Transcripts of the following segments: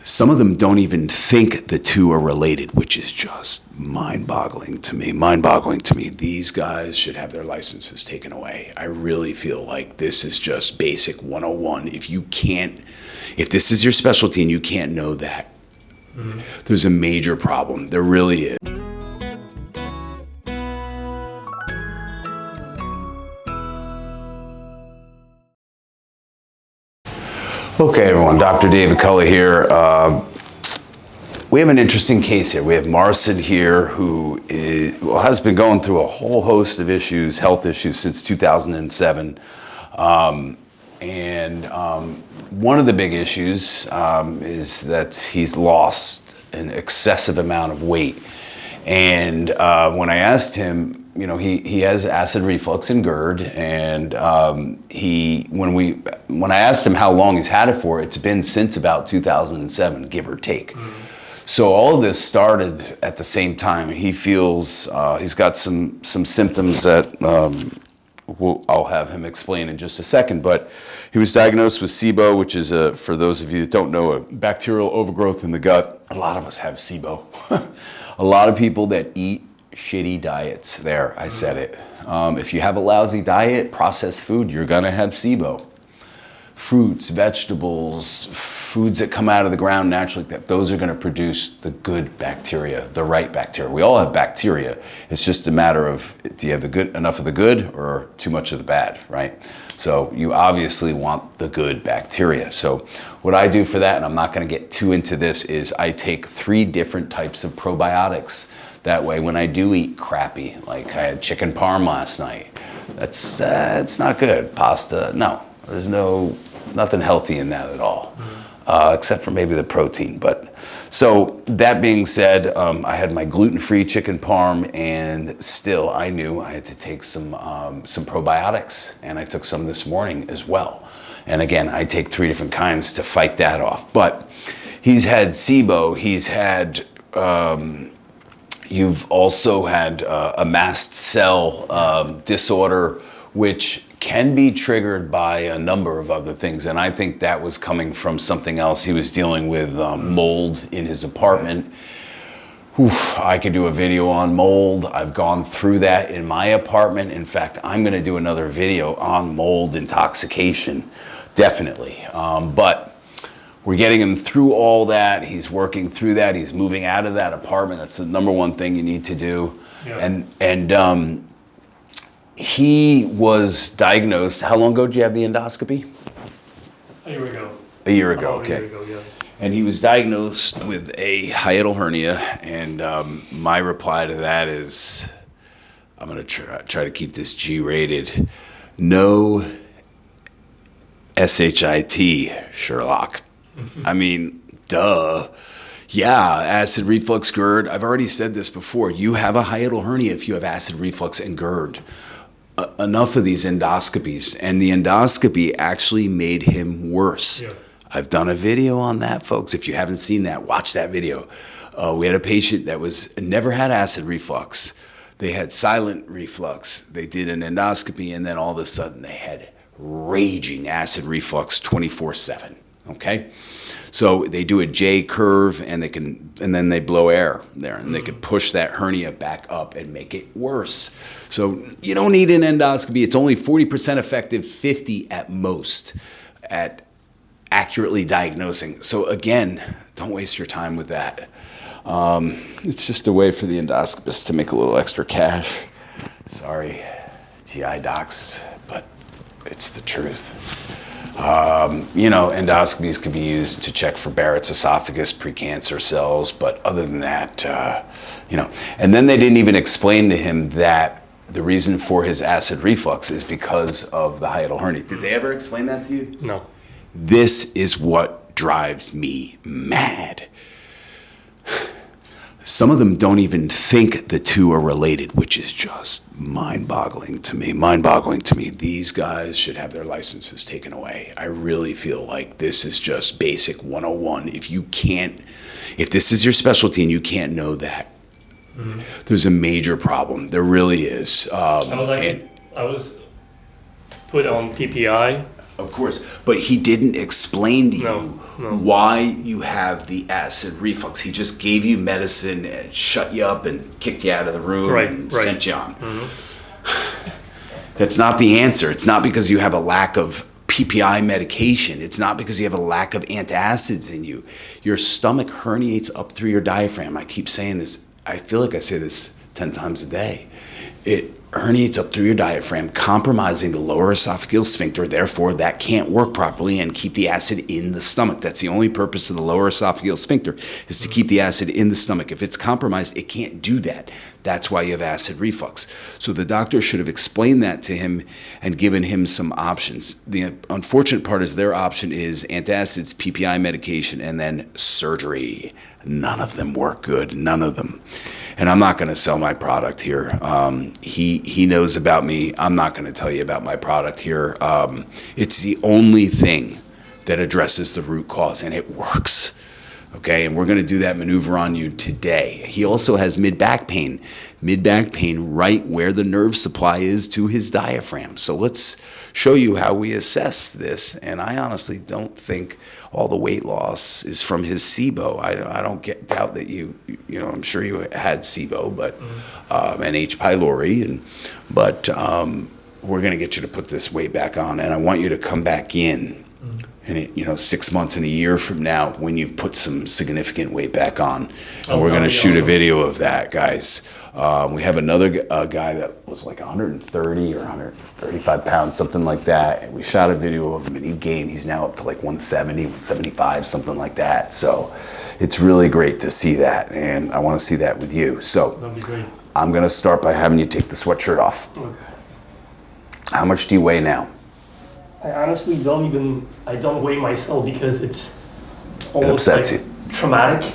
Some of them don't even think the two are related, which is just mind-boggling to me. Mind-boggling to me. These guys should have their licenses taken away. I really feel like this is just basic 101. If this is your specialty and you can't know that, there's a major problem. There really is. Okay, everyone, Dr. David Cully here. We have an interesting case here. We have Marcin here who has been going through a whole host of issues, health issues, since 2007. One of the big issues is that he's lost an excessive amount of weight. And when I asked him, you know, he has acid reflux and GERD, and when I asked him how long he's had it for, it's been since about 2007, give or take. So all of this started at the same time. He feels he's got some symptoms that I'll have him explain in just a second. But he was diagnosed with SIBO, which is, for those of you that don't know, a bacterial overgrowth in the gut. A lot of us have SIBO. A lot of people that eat shitty diets. There, I said it. If you have a lousy diet, processed food, you're gonna have SIBO. Fruits, vegetables, foods that come out of the ground naturally, those are gonna produce the good bacteria, the right bacteria. We all have bacteria. It's just a matter of, do you have enough of the good or too much of the bad, right? So you obviously want the good bacteria. So what I do for that, and I'm not gonna get too into this, is I take 3 different types of probiotics. That way, when I do eat crappy, like I had chicken parm last night, it's not good. Pasta, no, there's nothing healthy in that at all, except for maybe the protein. But so that being said, I had my gluten-free chicken parm, and still I knew I had to take some probiotics, and I took some this morning as well. And again, I take 3 different kinds to fight that off. But he's had SIBO, he's had. You've also had a mast cell disorder, which can be triggered by a number of other things. And I think that was coming from something else. He was dealing with mold in his apartment. I could do a video on mold. I've gone through that in my apartment. In fact, I'm gonna do another video on mold intoxication, definitely. But we're getting him through all that. He's working through that. He's moving out of that apartment. That's the number one thing you need to do. Yeah. And he was diagnosed. How long ago did you have the endoscopy? A year ago. A year ago, okay. A year ago, yeah. And he was diagnosed with a hiatal hernia. And my reply to that is, I'm gonna try to keep this G-rated. No SHIT, Sherlock. I mean, duh. Yeah, acid reflux, GERD. I've already said this before. You have a hiatal hernia if you have acid reflux and GERD. Enough of these endoscopies. And the endoscopy actually made him worse. Yeah. I've done a video on that, folks. If you haven't seen that, watch that video. We had a patient that never had acid reflux. They had silent reflux. They did an endoscopy, and then all of a sudden they had raging acid reflux 24/7. Okay, so they do a J curve, and then they blow air there, and they could push that hernia back up and make it worse. So you don't need an endoscopy. It's only 40% effective, 50 at most, at accurately diagnosing. So again, don't waste your time with that. It's just a way for the endoscopist to make a little extra cash. Sorry, GI docs, but it's the truth. You know, endoscopies can be used to check for Barrett's esophagus, precancer cells, but other than that, you know. And then they didn't even explain to him that the reason for his acid reflux is because of the hiatal hernia. Did they ever explain that to you? No. This is what drives me mad. Some of them don't even think the two are related, which is just mind-boggling to me. Mind-boggling to me. These guys should have their licenses taken away. I really feel like this is just basic 101. If this is your specialty and you can't know that, there's a major problem. There really is. I was put on PPI Of course, but he didn't explain to you why you have the acid reflux. He just gave you medicine and shut you up and kicked you out of the room and sent you on. That's not the answer. It's not because you have a lack of PPI medication. It's not because you have a lack of antacids in you. Your stomach herniates up through your diaphragm. I keep saying this. I feel like I say this 10 times a day. It herniates up through your diaphragm, compromising the lower esophageal sphincter. Therefore, that can't work properly and keep the acid in the stomach. That's the only purpose of the lower esophageal sphincter, is to keep the acid in the stomach. If it's compromised, it can't do that. That's why you have acid reflux. So the doctor should have explained that to him and given him some options. The unfortunate part is their option is antacids, PPI medication, and then surgery. None of them work good. None of them. And I'm not going to sell my product here. He knows about me. I'm not going to tell you about my product here. It's the only thing that addresses the root cause, and it works. Okay, and we're going to do that maneuver on you today. He also has mid-back pain right where the nerve supply is to his diaphragm. So let's show you how we assess this. And I honestly don't think all the weight loss is from his SIBO. I don't doubt that you know, I'm sure you had SIBO, but and H. pylori, but we're going to get you to put this weight back on, and I want you to come back in. And 6 months and a year from now, when you've put some significant weight back on, and we're going to shoot a video of that, guys. We have another guy that was like 130 or 135 pounds, something like that. And we shot a video of him, and he gained. He's now up to like 170, 175, something like that. So it's really great to see that, and I want to see that with you. So That'd be great. I'm going to start by having you take the sweatshirt off. Okay. How much do you weigh now? I honestly don't weigh myself because it's It almost upsets like you. traumatic.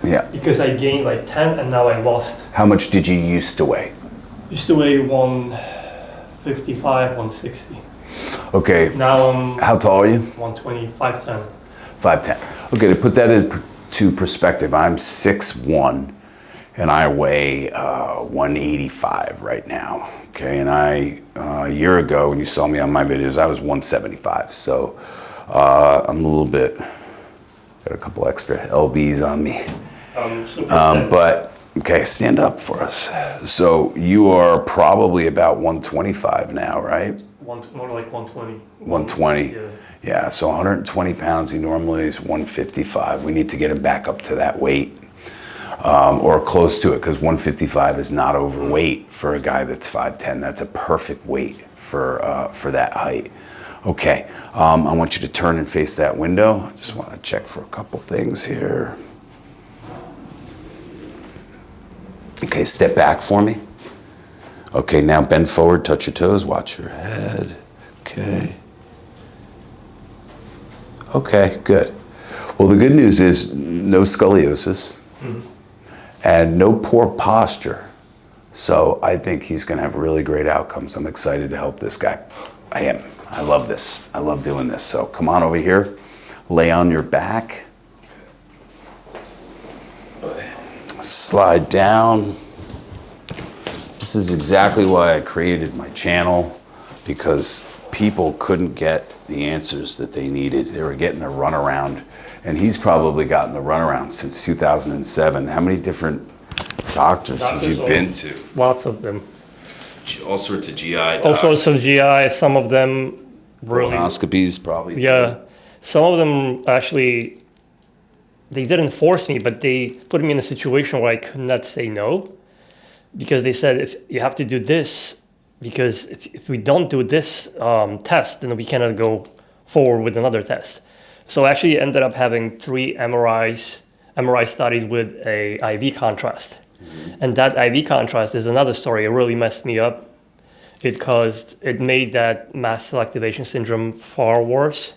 Yeah. Because I gained like 10 and now I lost. How much did you used to weigh? Used to weigh 155, 160. Okay. Now I'm How tall are you? 120, 5'10". 5'10". Okay, to put that into perspective, I'm 6'1", and I weigh 185 right now. Okay, and a year ago when you saw me on my videos, I was 175. So I'm a little bit, got a couple extra lbs on me. But okay, stand up for us. So you are probably about 125 now, right? More like 120. 120. Yeah. Yeah, so 120 pounds. He normally is 155. We need to get him back up to that weight. Or close to it, because 155 is not overweight for a guy that's 5'10". That's a perfect weight for that height. Okay, I want you to turn and face that window. I just want to check for a couple things here. Okay, step back for me. Okay, now bend forward, touch your toes, watch your head. Okay. Okay, good. Well, the good news is no scoliosis. And no poor posture. So I think he's going to have really great outcomes. I'm excited to help this guy. I am. I love this. I love doing this. So come on over here. Lay on your back. Slide down. This is exactly why I created my channel, because people couldn't get the answers that they needed. They were getting the runaround. And he's probably gotten the runaround since 2007. How many different doctors have you been to? Lots of them. All sorts of GI doctors. All sorts of GI, some of them really. Colonoscopies, probably. Yeah. Too. Some of them actually, they didn't force me, but they put me in a situation where I could not say no. Because they said, if you have to do this, because if we don't do this test, then we cannot go forward with another test. So I actually ended up having 3 MRI studies with a IV contrast. And that IV contrast is another story. It really messed me up. It made that mast cell activation syndrome far worse.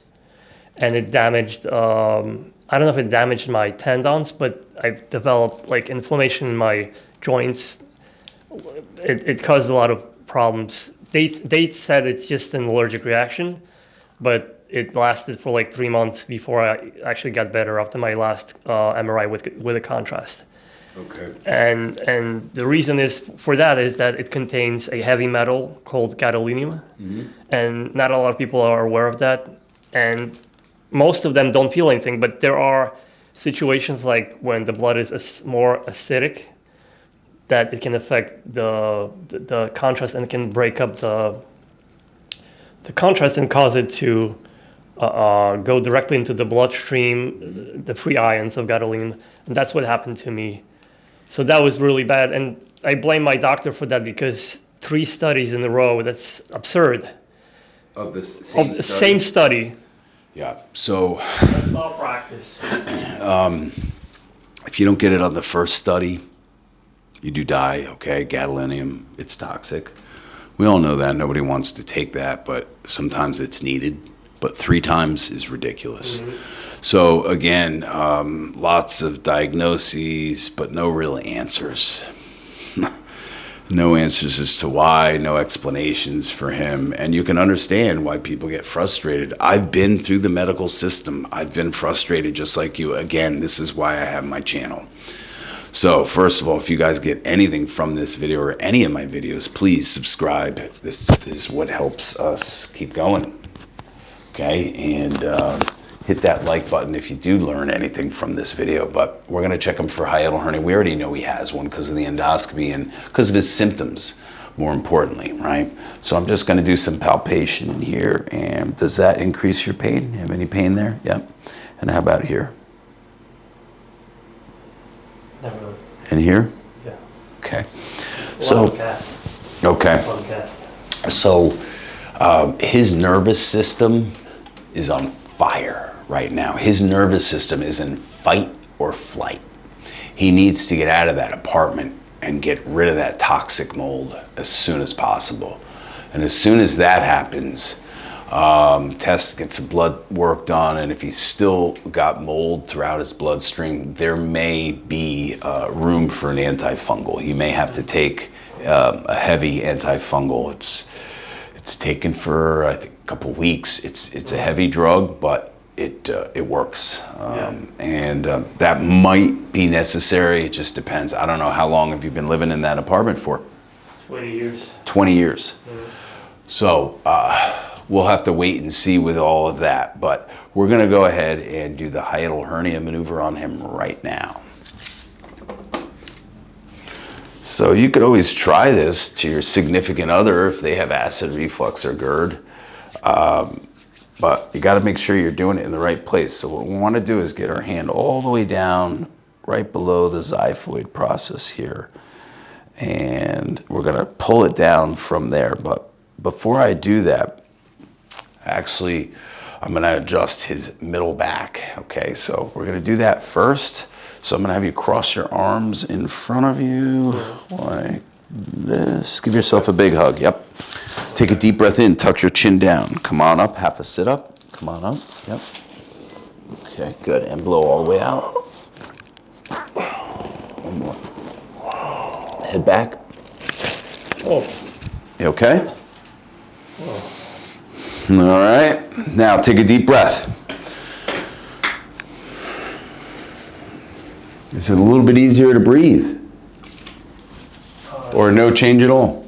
And it damaged, I don't know if it damaged my tendons, but I've developed like inflammation in my joints. It caused a lot of problems. They said it's just an allergic reaction, but it lasted for like 3 months before I actually got better after my last MRI with a contrast. Okay. And the reason for that is that it contains a heavy metal called gadolinium, and not a lot of people are aware of that. And most of them don't feel anything, but there are situations like when the blood is more acidic, that it can affect the contrast and can break up the contrast and cause it to go directly into the bloodstream, the free ions of gadolinium, and that's what happened to me. So that was really bad, and I blame my doctor for that because 3 studies in a row, that's absurd. Of the same study? Same study. Yeah, so That's malpractice. if you don't get it on the first study, you do die, okay? Gadolinium, it's toxic. We all know that. Nobody wants to take that, but sometimes it's needed. But 3 times is ridiculous. So again, lots of diagnoses, but no real answers. No answers as to why, no explanations for him. And you can understand why people get frustrated. I've been through the medical system. I've been frustrated just like you. Again, this is why I have my channel. So first of all, if you guys get anything from this video or any of my videos, please subscribe. This is what helps us keep going. Okay, and hit that like button if you do learn anything from this video. But we're going to check him for hiatal hernia. We already know he has one because of the endoscopy and because of his symptoms, more importantly, right? So I'm just going to do some palpation here. And does that increase your pain? Have any pain there? Yep. And how about here? Never. And here? Yeah. Okay. So, okay. So his nervous system is on fire right now. His nervous system is in fight or flight. He needs to get out of that apartment and get rid of that toxic mold as soon as possible. And as soon as that happens, gets some blood work done, and if he's still got mold throughout his bloodstream, there may be room for an antifungal. He may have to take a heavy antifungal. It's taken for I think a couple weeks. It's a heavy drug, but it works, and that might be necessary. It just depends. I don't know, how long have you been living in that apartment for? 20 years. 20 years. So we'll have to wait and see with all of that, but we're going to go ahead and do the hiatal hernia maneuver on him right now. So you could always try this to your significant other if they have acid reflux or GERD, but you got to make sure you're doing it in the right place. So what we want to do is get our hand all the way down right below the xiphoid process here, and we're going to pull it down from there. But before I do that, actually, I'm going to adjust his middle back. Okay, so we're going to do that first. So I'm going to have you cross your arms in front of you like this. Give yourself a big hug. Yep. Take a deep breath in. Tuck your chin down. Come on up. Half a sit up. Come on up. Yep. Okay, good. And blow all the way out. One more. Head back. Oh. You okay? All right. Now take a deep breath. Is it a little bit easier to breathe? Or no change at all?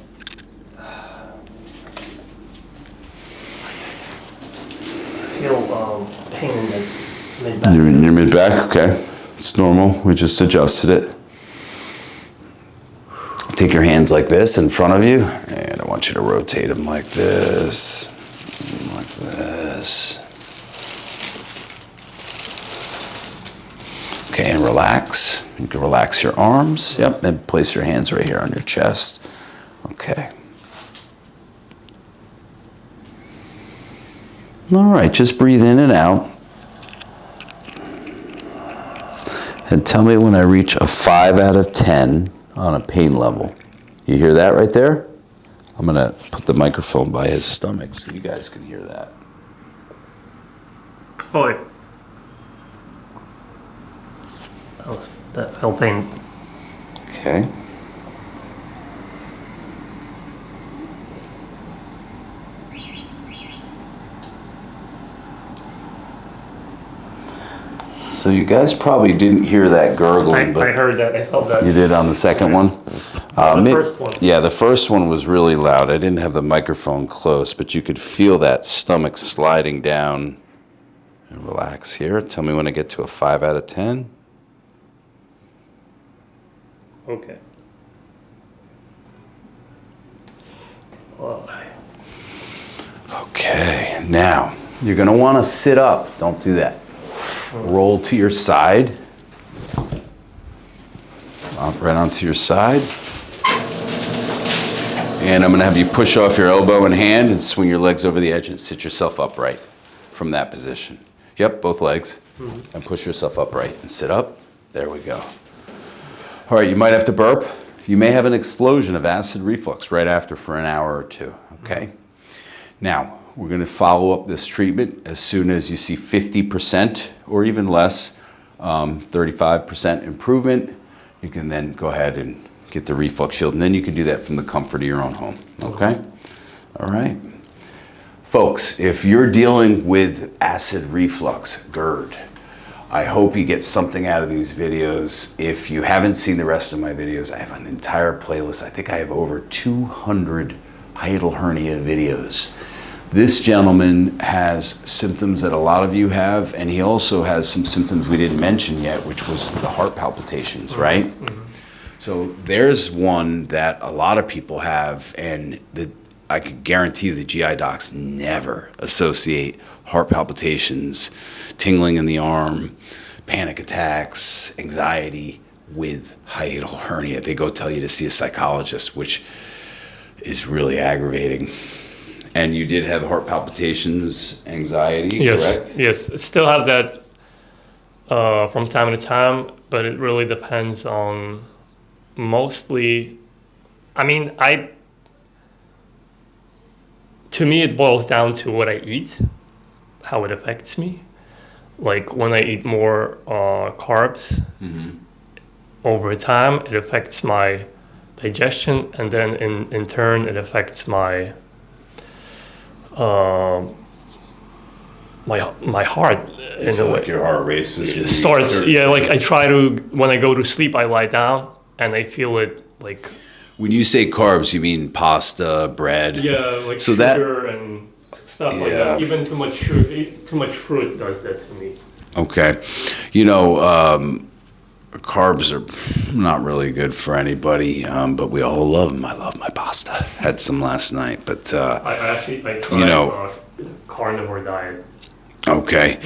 Feel pain in the mid-back. Your mid-back, okay. It's normal. We just adjusted it. Take your hands like this in front of you, and I want you to rotate them like this, like this. Okay, and relax. You can relax your arms. Yep, and place your hands right here on your chest. Okay. All right, just breathe in and out. And tell me when I reach a 5 out of 10 on a pain level. You hear that right there? I'm gonna put the microphone by his stomach so you guys can hear that. Oh, wait. That felt pain. Okay. So you guys probably didn't hear that gurgling, I but heard that. I felt that. you did on the second one? The first one. Yeah, the first one was really loud. I didn't have the microphone close, but you could feel that stomach sliding down. And relax here. Tell me when I get to a 5 out of 10. Okay. Well, Okay, now you're going to want to sit up. Don't do that. Roll to your side. Right onto your side. And I'm going to have you push off your elbow and hand and swing your legs over the edge and sit yourself upright from that position. Yep, both legs. And push yourself upright and sit up. There we go. All right, you might have to burp. You may have an explosion of acid reflux right after for an hour or two, okay? Now, we're going to follow up this treatment as soon as you see 50% or even less, 35% improvement. You can then go ahead and get the reflux shield, and then you can do that from the comfort of your own home, okay? All right. Folks, if you're dealing with acid reflux, GERD, I hope you get something out of these videos. If you haven't seen the rest of my videos, I have an entire playlist. I think I have over 200 hiatal hernia videos. This gentleman has symptoms that a lot of you have, and he also has some symptoms we didn't mention yet, which was the heart palpitations, right? So there's one that a lot of people have, and I could guarantee you the GI docs never associate heart palpitations, tingling in the arm, panic attacks, anxiety with hiatal hernia. They go tell you to see a psychologist, which is really aggravating. And you did have heart palpitations, anxiety, correct? Yes, I still have that from time to time, but it really depends on mostly, to me it boils down to what I eat, how it affects me. Like when I eat more carbs, over time it affects my digestion, and then in turn it affects my my heart in a way. Like your heart races. It starts, like I try to, when I go to sleep, I lie down and I feel it like. When you say carbs, you mean pasta, bread? Yeah, like so sugar and stuff like that. Even too much fruit does that to me. Okay. Carbs are not really good for anybody, but we all love them. I love my pasta. Had some last night, but I tried carnivore diet. Okay.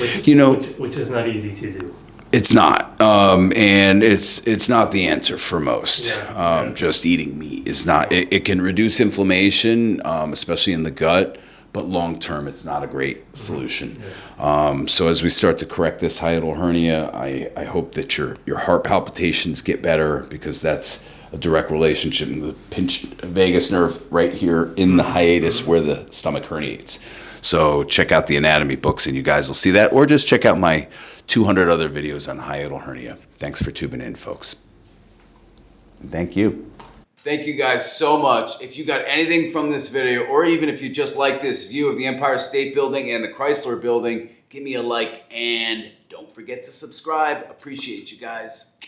Which is not easy to do. It's not, and it's not the answer for most. Yeah. Just eating meat is not. It can reduce inflammation, especially in the gut, but long term, it's not a great solution. Yeah. So as we start to correct this hiatal hernia, I hope that your heart palpitations get better, because that's a direct relationship in the pinched vagus nerve right here in the hiatus where the stomach herniates. So check out the anatomy books and you guys will see that, or just check out my 200 other videos on hiatal hernia. Thanks for tuning in, folks. Thank you. Thank you guys so much. If you got anything from this video, or even if you just like this view of the Empire State Building and the Chrysler Building, give me a like and don't forget to subscribe. Appreciate you guys.